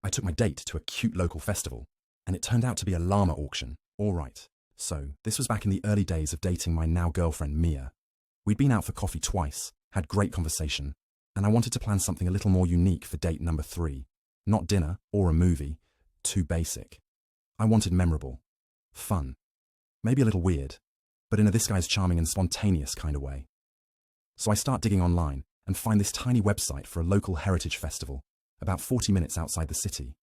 I took my date to a cute local festival, and it turned out to be a llama auction. All right. So, this was back in the early days of dating my now girlfriend, Mia. We'd been out for coffee twice, had great conversation, and I wanted to plan something a little more unique for date number 3. Not dinner or a movie, too basic. I wanted memorable, fun, maybe a little weird, but in a this guy's charming and spontaneous kind of way. So I start digging online and find this tiny website for a local heritage festival, about 40 minutes outside the city.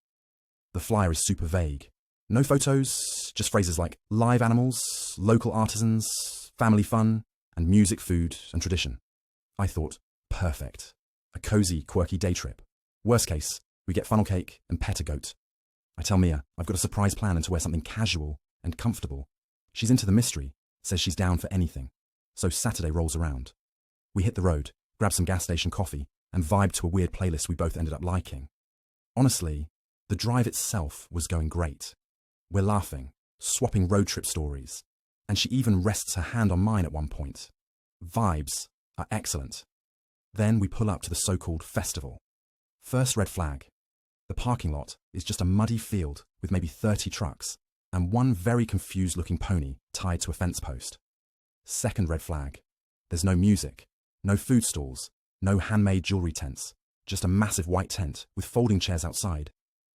The flyer is super vague. No photos, just phrases like live animals, local artisans, family fun, and music, food, and tradition. I thought, perfect. A cozy, quirky day trip. Worst case, we get funnel cake and pet a goat. I tell Mia I've got a surprise plan and to wear something casual and comfortable. She's into the mystery, says she's down for anything. So Saturday rolls around. We hit the road, grab some gas station coffee, and vibe to a weird playlist we both ended up liking. Honestly, the drive itself was going great. We're laughing, swapping road trip stories, and she even rests her hand on mine at one point. Vibes are excellent. Then we pull up to the so-called festival. First red flag. The parking lot is just a muddy field with maybe 30 trucks and one very confused-looking pony tied to a fence post. Second red flag. There's no music, no food stalls, no handmade jewelry tents, just a massive white tent with folding chairs outside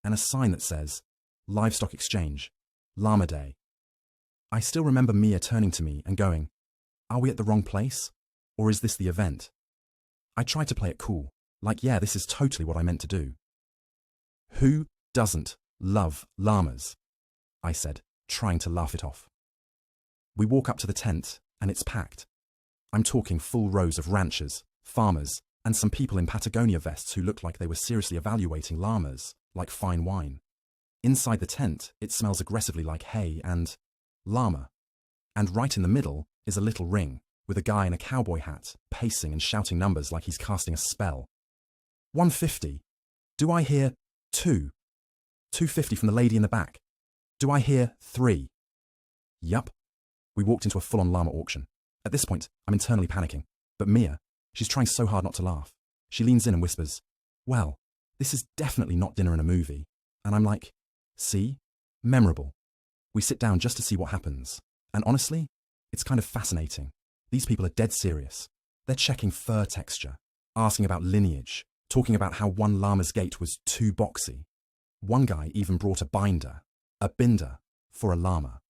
and a sign that says, Livestock Exchange, Llama Day. I still remember Mia turning to me and going, are we at the wrong place? Or is this the event? I tried to play it cool, like yeah, this is totally what I meant to do. Who doesn't love llamas? I said, trying to laugh it off. We walk up to the tent and it's packed. I'm talking full rows of ranchers, farmers, and some people in Patagonia vests who looked like they were seriously evaluating llamas, like fine wine. Inside the tent, it smells aggressively like hay and llama. And right in the middle is a little ring with a guy in a cowboy hat pacing and shouting numbers like he's casting a spell. 150. Do I hear 2? 250 from the lady in the back. Do I hear 3? Yup. We walked into a full-on llama auction. At this point, I'm internally panicking. But Mia, she's trying so hard not to laugh. She leans in and whispers, well, this is definitely not dinner and a movie. And I'm like, see? Memorable. We sit down just to see what happens. And honestly, it's kind of fascinating. These people are dead serious. They're checking fur texture, asking about lineage, talking about how one llama's gait was too boxy. One guy even brought a binder, for a llama.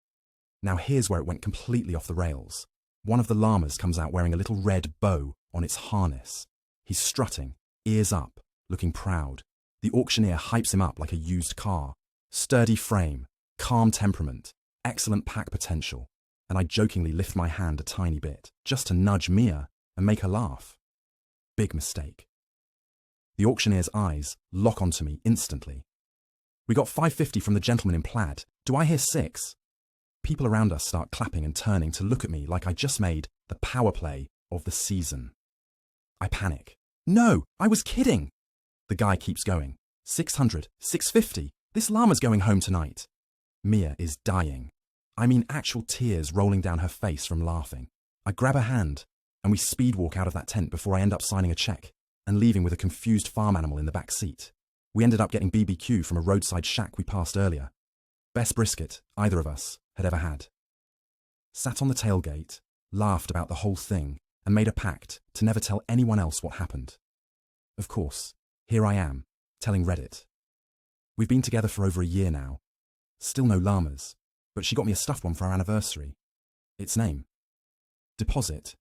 Now here's where it went completely off the rails. One of the llamas comes out wearing a little red bow on its harness. He's strutting, ears up, looking proud. The auctioneer hypes him up like a used car. Sturdy frame, calm temperament, excellent pack potential. And I jokingly lift my hand a tiny bit, just to nudge Mia and make her laugh. Big mistake. The auctioneer's eyes lock onto me instantly. We got 550 from the gentleman in plaid. Do I hear 6? People around us start clapping and turning to look at me like I just made the power play of the season. I panic. No, I was kidding. The guy keeps going. 600, 650. This llama's going home tonight. Mia is dying. I mean actual tears rolling down her face from laughing. I grab her hand and we speed walk out of that tent before I end up signing a check and leaving with a confused farm animal in the back seat. We ended up getting BBQ from a roadside shack we passed earlier. Best brisket either of us had ever had. Sat on the tailgate, laughed about the whole thing, and made a pact to never tell anyone else what happened. Of course, here I am, telling Reddit. We've been together for over a year now. Still no llamas, but she got me a stuffed one for our anniversary. Its name? Deposit